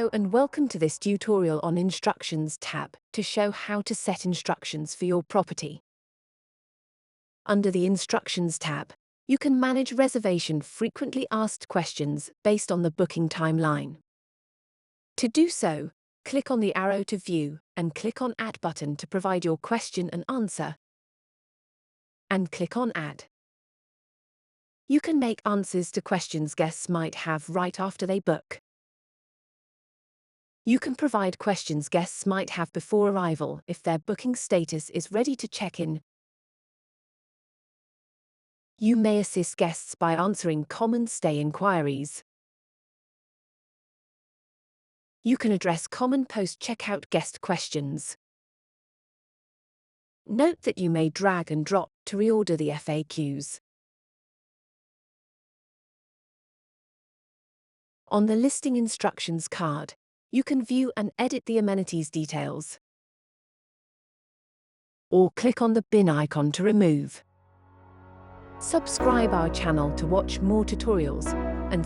Hello and welcome to this tutorial on Instructions tab to show how to set instructions for your property. Under the Instructions tab, you can manage reservation frequently asked questions based on the booking timeline. To do so, click on the arrow to view and click on Add button to provide your question and answer, and click on Add. You can make answers to questions guests might have right after they book. You can provide questions guests might have before arrival if their booking status is ready to check in. You may assist guests by answering common stay inquiries. You can address common post-checkout guest questions. Note that you may drag and drop to reorder the FAQs. On the listing instructions card, you can view and edit the amenities details. Or click on the bin icon to remove. Subscribe our channel to watch more tutorials and